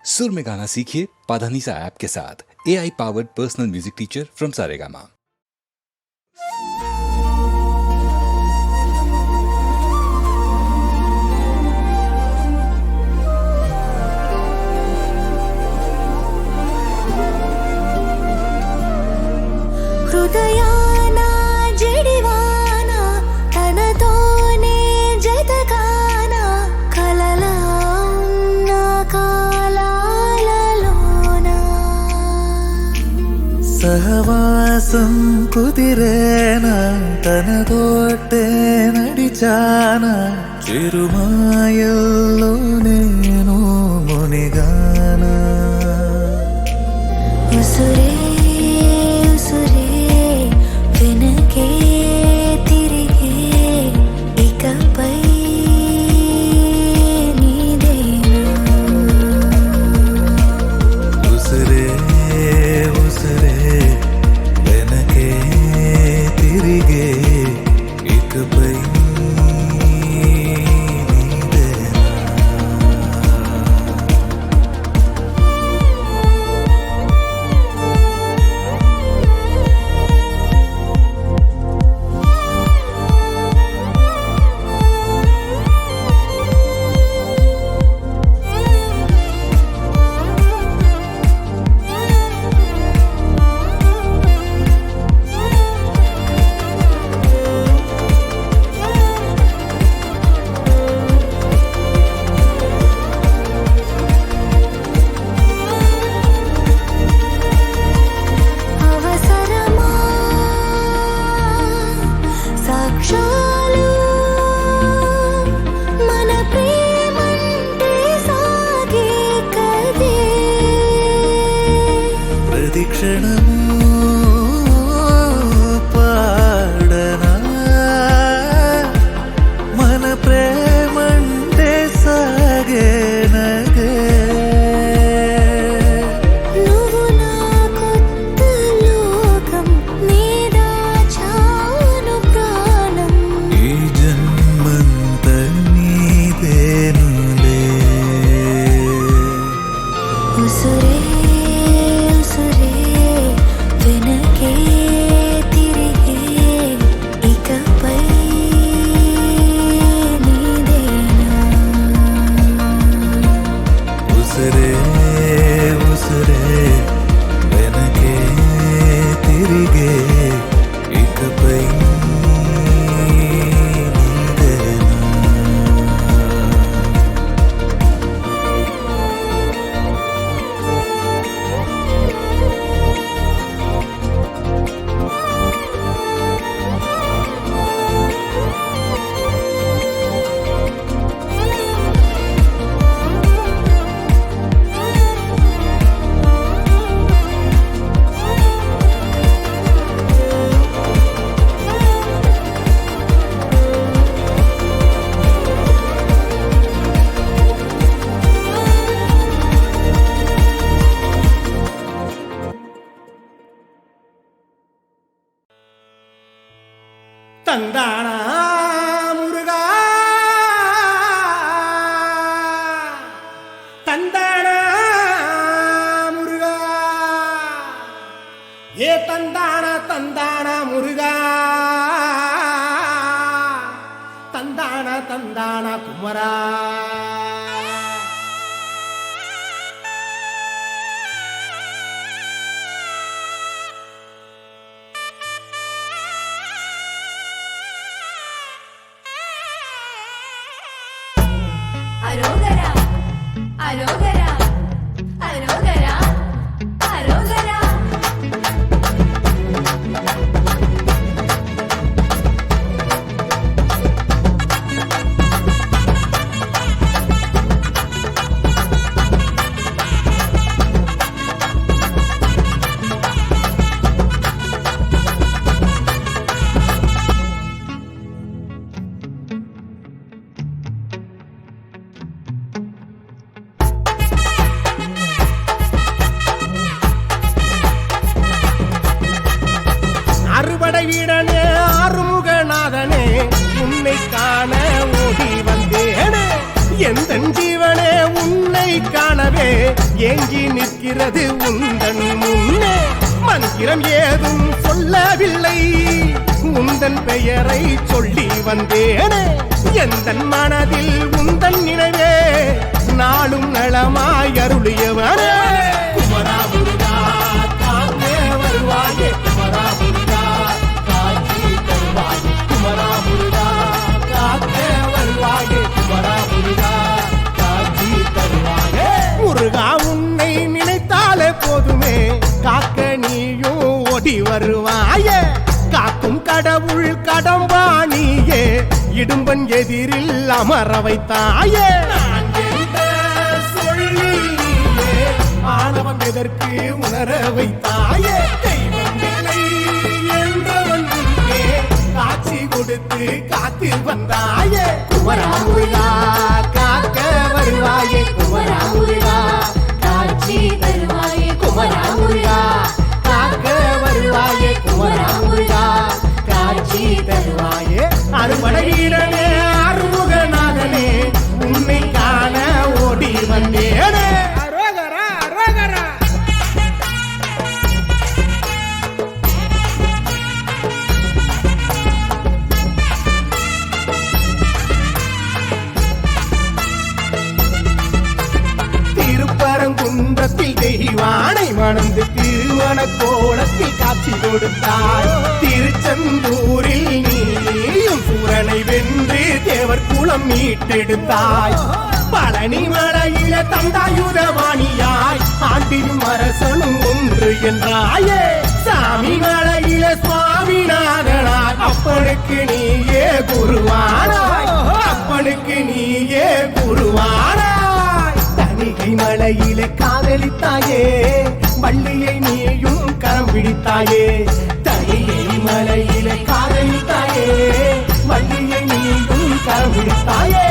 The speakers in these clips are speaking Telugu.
सुर में गाना सीखिए पाधानीसा ऐप के साथ। AI powered personal music teacher from Saregama. హృదయాన జడివాన తనతోనే జతగాన కలలా ఉన్న కాలాలలోన సహవాసం కుదిరేనా తనతోటే నడిచానా చిరుమాయల్లో నేను మునిగానా ఉసురే ఉసురే వెనకే తిరిగే ఇకపై నీదేనా ఉసిరే ఉసిరే వెనకే తిరిగే ఇకపై నీదేనా అవసరమా సాక్షాలు మన ప్రేమంటే సాగే కదే ప్రతి క్షణము పాడనా మన ప్రేమంటే సాగేనగే నువ్వు నా కొత్త లోకం నీదాచాను ప్రాణం ఈ జన్మంత నీదేనులే ఉసురే ఉసురే వెనకే తిరిగే ఇకపై నీదేనా ఉసిరే ఉసిరే వెనకే తిరిగే ఇకపై నీదేనా தந்தானா முருகா தந்தானா முருகா ஏ தந்தானா தந்தானா முருகா தந்தானா தந்தானா குமரா అరోగరా అరోగరా అరోగరా అరోగరా அறுபடை வீடனே ஆறுமுகநாதனே உன்னை காண ஓடி வந்தேனே எந்த ஜீவனே உன்னை காண எனவே ஏங்கி நிற்கிறது உந்தன் முன்னே மந்திரம் ஏதும் சொல்லவில்லை உந்தன் பெயரை சொல்லி வந்தேனே எந்தன் மனதில் உந்தன் நினைவே நாளும் நலமாய் அருளியவனே குமரா முருகா காத்தே வருவாயே குமரா முருகா காட்சி தருவாயே குமரா முருகா காத்தே வருவாயே குமரா முருகா காட்சி தருவாயே முருகா உன்னை நினைத்தாலே போதுமே காக்க நீயும் ஓடி வருவாயே காக்கும் கடவுள் கடம்பாணியே இடும்பன் எதிரில் அமர வைத்தாயே நான் என்ற சொல்லியே ஆனவன் எதற்கு உணர வைத்தாயே தெய்வம் இல்லை என்றவன் முன்னே காட்சி கொடுத்து காத்து வந்தாயே குமரா முருகா காக்க வருவாயே குமரா முருகா காட்சி தருவாயே குமரா முருகா காக்க வருவாயே குமரா முருகா காட்சி தருவாயே அறுபடை வீரனே அறுமுகநாதனே உன்னை காண ஓடி வந்தேனே அரோகரா அரோகரா திருப்பரங்குன்றத்தில் தெய்வானை மணந்து திருமண கோலத்தில் காட்சி கொடுத்தாய் திருச்செந்தூரில் நீயும் சூரனை வென்று தேவர் குலம் மீட்டெடுத்தாய் பழனி மலையில தந்தாயுதவாணியாய் ஆண்டியும் அரசனும் ஒன்று என்றாயே சாமி மலையில சுவாமிநாதனாய் அப்பனுக்கு நீயே குருவானாய் அப்பனுக்கு நீயே குருவானாய் தணிகை மலையிலே காதலித்தாயே வள்ளியை நீயும் கரம் பிடித்தாயே தணிகை மலையிலே காதலித்தாயே வள்ளியை நீயும் கரம் பிடித்தாயே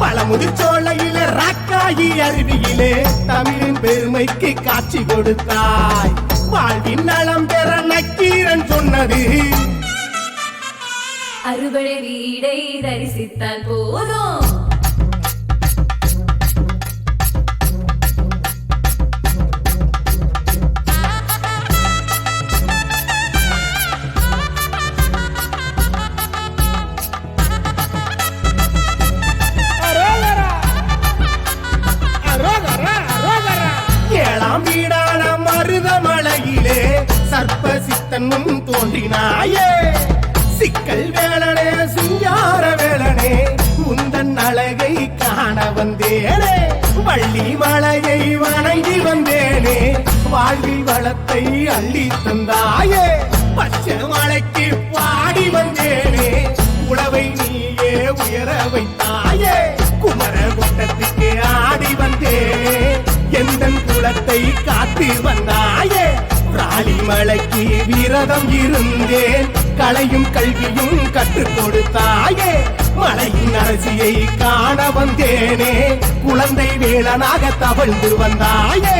பழமுதிர்ச்சோலையில ராக்காயி அருவியிலே தமிழின் பெருமைக்கு காட்சி கொடுத்தாய் வாழ்வின் நலம் பெற நக்கீரன் சொன்னது அறுபடை வீடை தரிசித்தால் போதும் ஏழாம் வீடான மருதமலையிலே சர்ப்ப சித்தனும் தோன்றினாயே சிக்கல் வேளனே சிங்கார வேளனே உந்தன் அழகை காண வந்தேனே வள்ளி மலையை வணங்கி வந்தேனே வாழ்வில் வளத்தை அள்ளி தந்தாயே பச்சை மலைக்கு பாடி வந்தேனே உழவை நீயே உயர வைத்தாயே குமர குட்டத்துக்கு ஆடி வந்தேனே எந்தன் குலத்தை காத்து வந்தாயே ராலிமலைக்கு விரதம் இருந்தேன் கலையும் கல்வியும் கற்றுக் கொடுத்தாயே மலையின் அரசியை காண வந்தேனே குழந்தை வேளனாக தவழ்ந்து வந்தாயே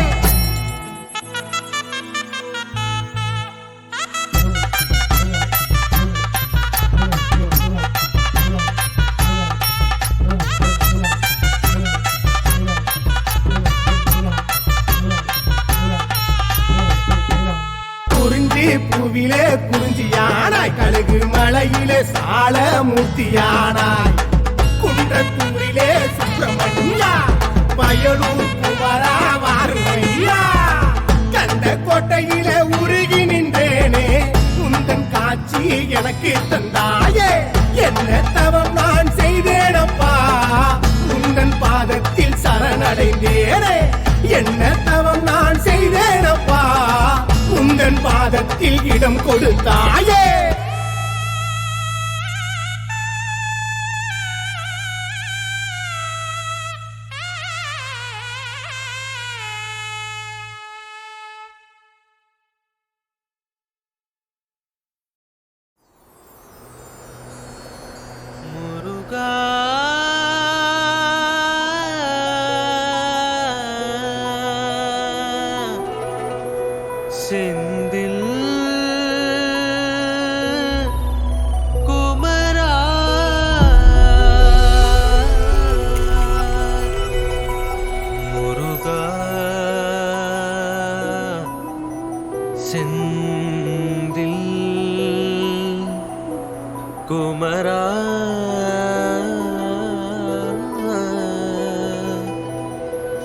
குறிஞ்சி பூவிலே குறிஞ்சியானாய் கழுகு மலையிலே சால மூர்த்தியானாய் குன்றத்தூரிலே சுப்பிரமணியா வயலூர் குமரா வாருமையா கந்த கோட்டையிலே உருகி நின்றேனே உந்தன் காட்சி எனக்கு தந்தாயே என்ன தவம் நான் செய்தேனப்பா உந்தன் பாதத்தில் சரணடைந்தேனே என்ன தவம் நான் செய்தேனப்பா உந்தன் பாதத்தில் இடம் கொடுத்தாயே முருகா செந்தில் குமரா முருகா செந்தில் குமரா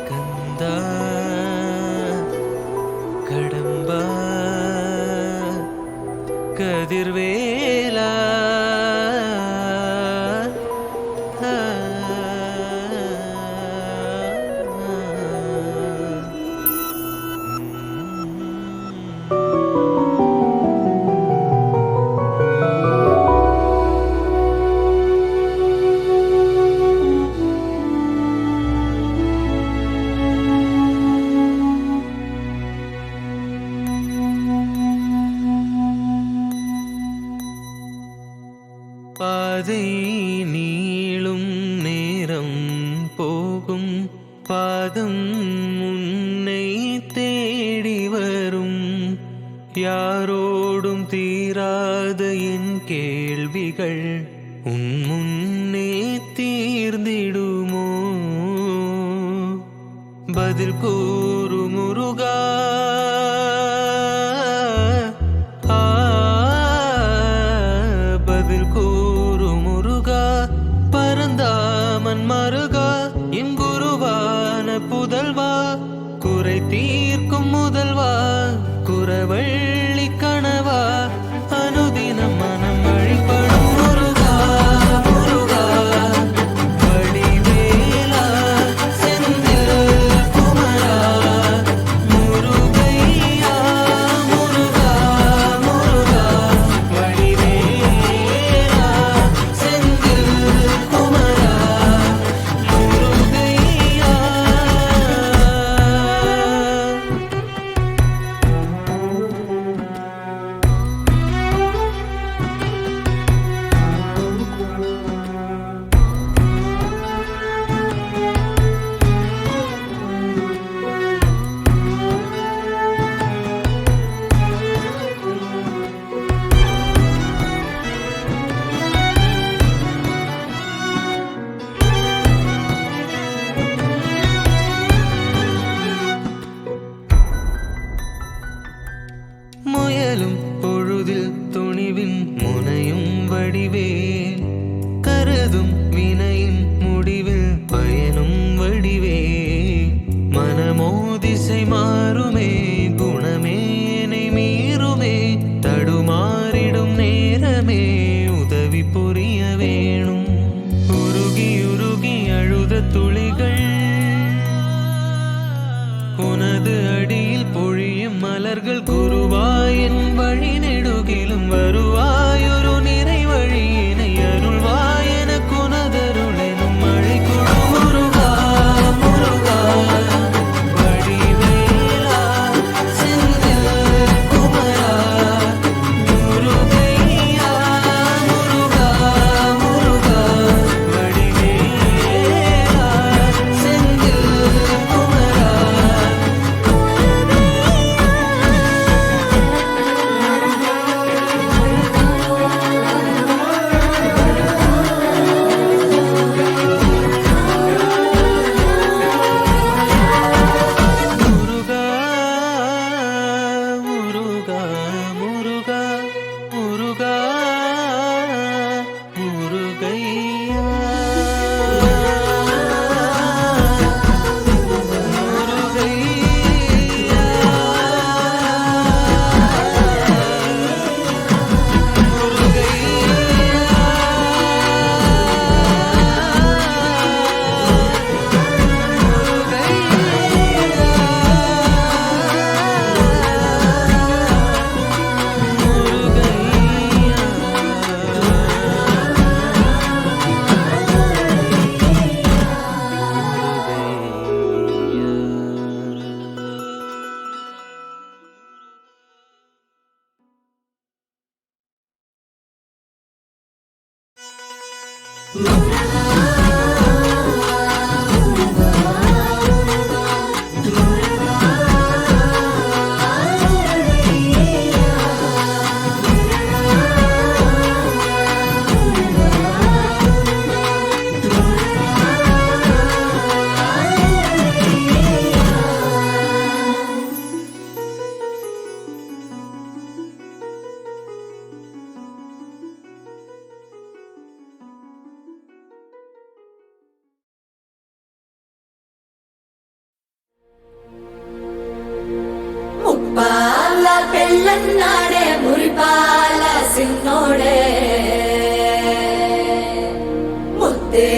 கந்தா கடம்பா கதிர்வேலா பாதை நீளும் நேரம் போகும் பாதம் உன்னை தேடி வரும் யாரோடும் தீராத என் கேள்விகள் உன் முன்னே தீர்ந்திடுமோ பதில் கூறு முருகா பதில் கூறு முருகா பரந்தாமன் மருகா என் குருவான புதல்வா குறை தீர்க்கும் முதல்வா குறவள்ளி கனவா அனுதினம் மனம் வழிபடும் முருகா முருகா வடிவேலா செந்தில் குமரா முருகையா முருகா முருகா வடிவேலா செந்தில் குமரா முருகையா. முயலும் பொழுதில் துணிவின் முனையும் வடிவேல் கருதும் வினையின் முடிவில் பயனும் வடிவேல் மனமோ திசை மாறுமே குணமேனை மீறுமே தடுமாறிடும் நேரமே உதவி புரிய வேணும் உருகி உருகி அழுத துளிகள் உனது அடியில் பொழியும் மலர்கள் குருவாயின் வழி நெடுகிலும் வருவாயொரு நிறை வழியினை அருள்வாயென குனதருளெனும் மழை கொடு முருகா முருகா வடிவேலா செந்தில் குமரா முருகையா முருகா முருகா வடிவேலா செந்தில் குமரா. முருகா పెళ్ళన్నాడే మురిపాల సిన్నోడే ముద్దే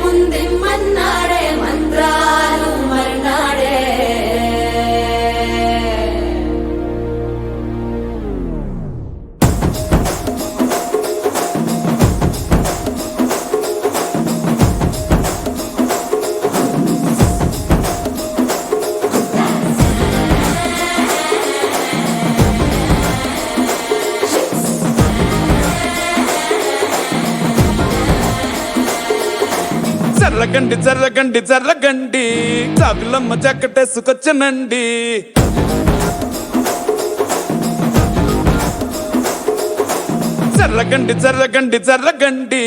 ముందిమ్మన్నాడే మంత్రాలు మర్నాడే జర్రగండి జర్రగండి జర్రగండి చాకులమ్మ చక్కటేసుకొచ్చనండి జర్రగండి జర్రగండి జర్రగండి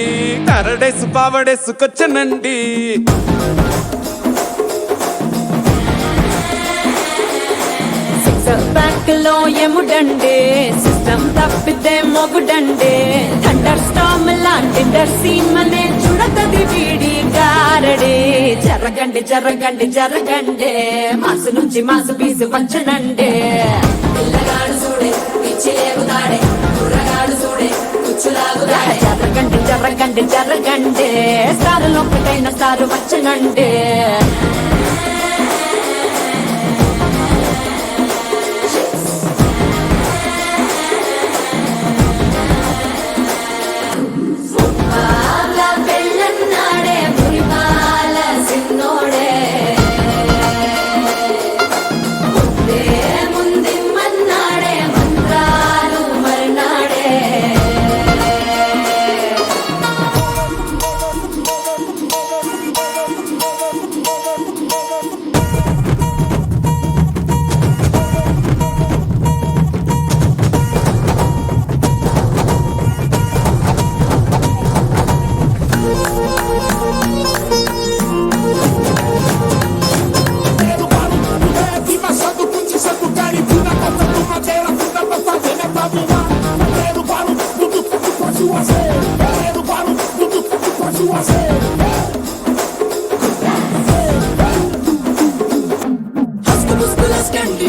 కరడేసు పావడేసుకొచ్చనండి బ్యాక్ లో ఎముడండే సిస్టమ్ తప్పితే మొగుడండే థండర్ స్టామ్ లాంటి సీమనే చూడతది వీడి గారడే జరగండి జరగండి జరగండే మాసు నుంచి మాసు పీసు వంచనండే పిల్లగాడు చూడే పిచ్చి లేగుతాడే కుర్రగాడు చూడే కుచ్చులాగుతాడే జరగండి జరగండి జరగండే సారులో ఒకటైన సారు వచ్చనండే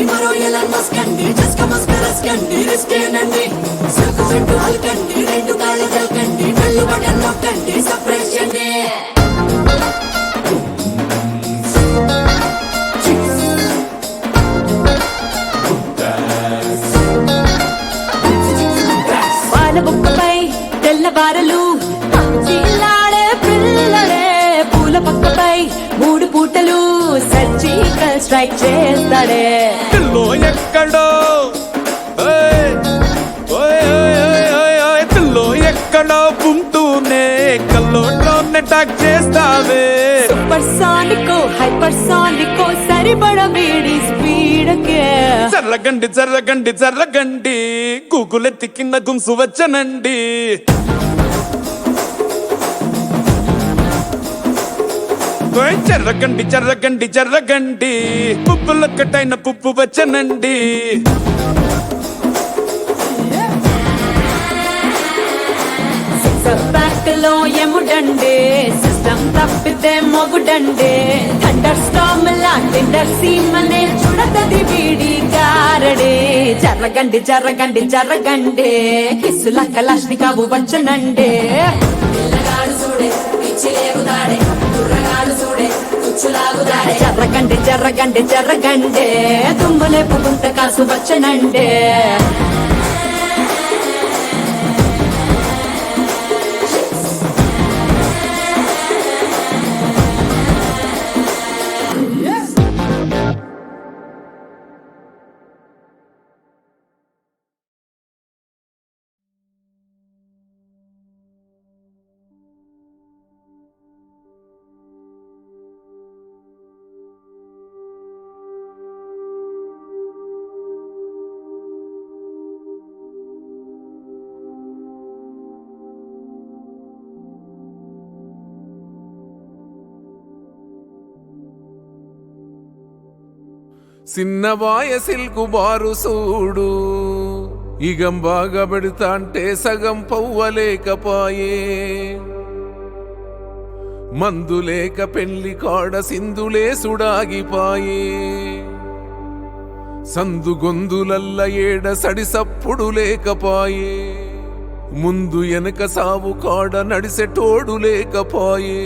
మరో ఎలా మస్కండి జస్క మస్కరస్కండి రిస్కేనండి సిల్కు చెట్టు అల్కండి రెండు కాళ్ళ జల్కండి కళ్ళు బటన్ నొక్కండి సప్రెస్ చేయండి పాల బుక్కపై తెల్లవారలు చీలాడే పిల్లడే పూల పక్కపై మూడు పూటలు సర్జికల్ స్ట్రైక్ చేస్తాడే పిల్లో ఎక్కడో పిల్లో ఎక్కడో ఉంటూనే కల్లోనే టాక్ చేస్తావే సూపర్ సానికో హైపర్ సానికో సరిపడ వీడి స్పీడ్కే జర్రగండి జర్రగండి జర్రగండి గూగులెత్తి కింద గుంసు వచ్చనండి జర్రగండి జర్రగండి జర్రగండి పుప్పులొక్కటైన పుప్పు వచ్చనండి బ్యాక్ లో ఎముడండే సిస్టమ్ తప్పితే మొగుడండే థండర్ స్టామ్ లాంటి సీమనే చూడతది వీడి గారడే జరగండి జరగండి జరగండే కిస్సుల కలాష్నికావు వచ్చనండే పిల్లగాడు చూడే పిచ్చి లేగుతాడే కుర్రగాడు చూడే కుచ్చులాగుతాడే జరగండి జరగండి జరగండే దుమ్ములేపు గుంట కాసు వచ్చనండే సిన్నవాయ సిల్కు బారు సూడు ఇగం బాగా పెడతా అంటే సగం పవ్వలేకపాయే మందులేక పెళ్లి కాడ సింధులే సుడాగిపాయే సందుగొందులల్ల ఏడ సడిసప్పుడు లేకపాయే ముందు వెనక సావు కాడ నడిసెటోడు లేకపాయే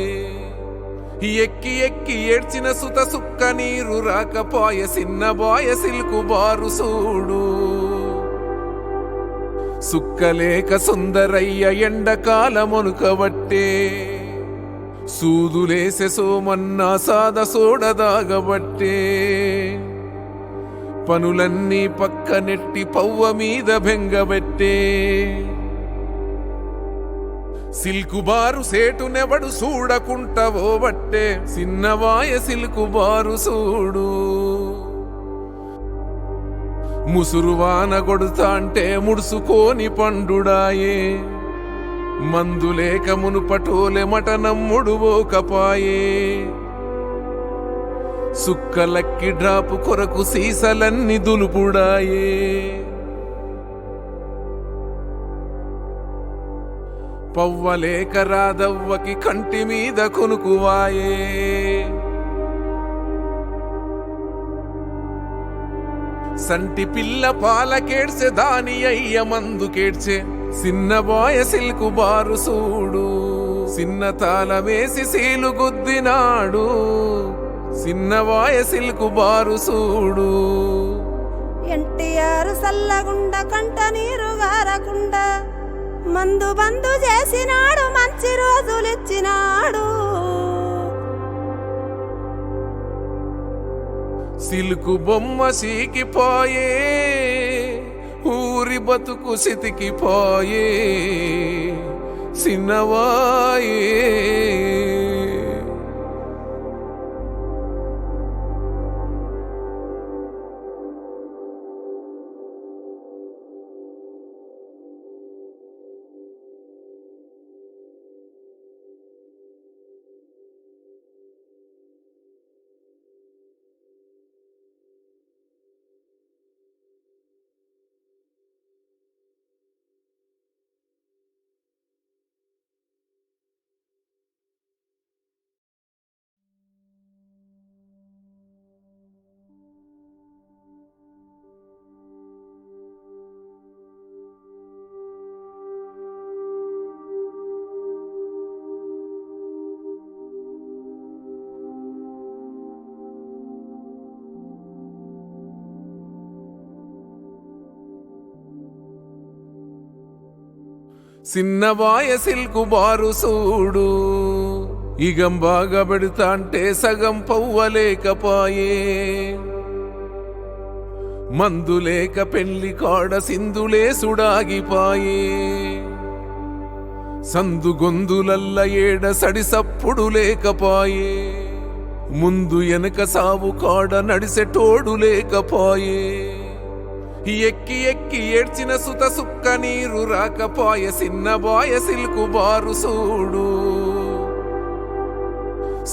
ఎక్కి ఎక్కి ఏడ్చిన సుత సుక్క నీరు రాకపాయ సిన్న బాయ సిల్కు బారు సూడు సుక్కలేక సుందరయ్య ఎండకాలమొనుకబట్టే సూదులేసె సోమన్నా సాద సోడదాగబట్టే పనులన్నీ పక్కనెట్టి పవ్వ మీద బెంగబెట్టే సిల్కు బారు సేటునెవడు చూడకుంటవోబట్టే సిన్నవాయ సిల్కు బారు సూడు ముసురువాన కొడుతా అంటే ముడుసుకోని పండుడాయే మందులేక మునుపటోలె మటనమ్ముడు ఓకపాయే సుక్కలక్కి డ్రాపు కొరకు సీసలన్నీ దులుపుడాయే పవ్వలేక రాదవ్వకి కంటి మీద కొనుకువాయే సంటి పిల్ల పాలకేడ్సె దాని అయ్య మందుకేడ్చే సిన్న బాయ సిల్కు బారు సూడు సిన్న తాళమేసి సీలు గుద్దినాడు సిన్నవాయ సిల్కు బారు సూడు ఎన్టీఆర్ సల్లగుండ కంట నీరు గారకుండా మందు బందు చేసినాడు మంచి రోజులిచ్చినాడు సిల్కు బొమ్మ సీకిపోయే ఊరి బతుకు సితికిపోయే సిన్నవాయే సిన్నవాయ సిల్కు బారు సూడు ఇగం బాగా పెడతా అంటే సగం పవ్వలేకపాయే మందులేక పెళ్లి కాడ సింధులే సుడాగిపాయే సందుగొందులల్ల ఏడ సడిసప్పుడు లేకపాయే ముందు వెనక సావు కాడ నడిసెటోడు లేకపాయే ఎక్కి ఎక్కి ఏడ్చిన సుత సుక్క నీరు రాకపాయ సిన్న బాయ సిల్కు బారు సూడు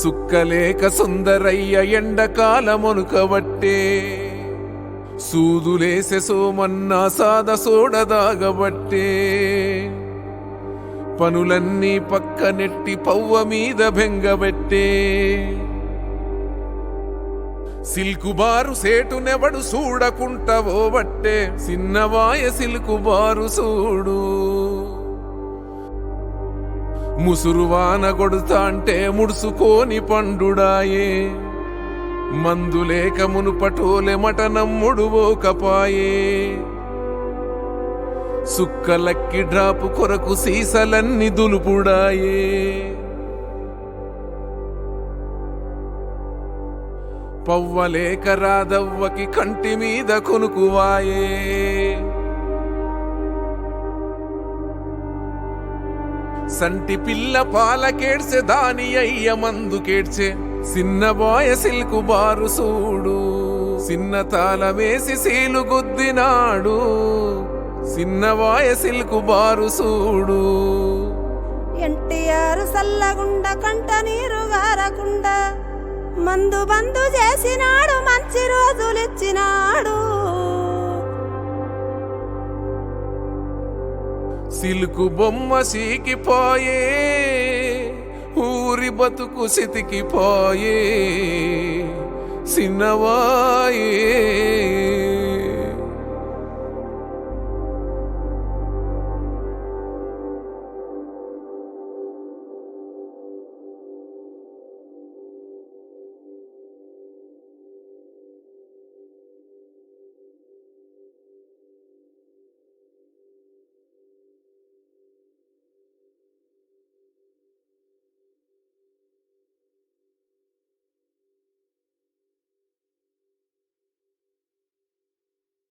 సుక్కలేక సుందరయ్య ఎండకాలమొనుకబట్టే సూదులేసె సోమన్నా సాద సోడదాగబట్టే పనులన్నీ పక్కనెట్టి పవ్వ మీద బెంగబెట్టే సిల్కు బారు సేటునెవడు చూడకుంటవోబట్టే సిన్నవాయ సిల్కు బారు సూడు ముసురువాన కొడుతా అంటే ముడుసుకోని పండుడాయే మందులేక మునుపటోలె మటనమ్ముడు ఓకపాయే సుక్కలక్కి డ్రాపు కొరకు సీసలన్నీ దులుపుడాయే పవ్వలేక రాదవ్వకి కంటి మీద కొనుకువాయే సంటి పిల్ల పాలకేడ్సె దాని అయ్య మందుకేడ్చే సిన్న బాయ సిల్కు బారు సూడు సిన్న తాళమేసి సీలు గుద్దినాడు సిన్నవాయ సిల్కు బారు సూడు ఎన్టీఆర్ సల్లగుండ కంట నీరు గారకుండా మందు బందు చేసినాడు మంచి రోజులిచ్చినాడు సిల్కు బొమ్మ సీకిపోయే ఊరి బతుకు సితికిపోయే సిన్నవాయే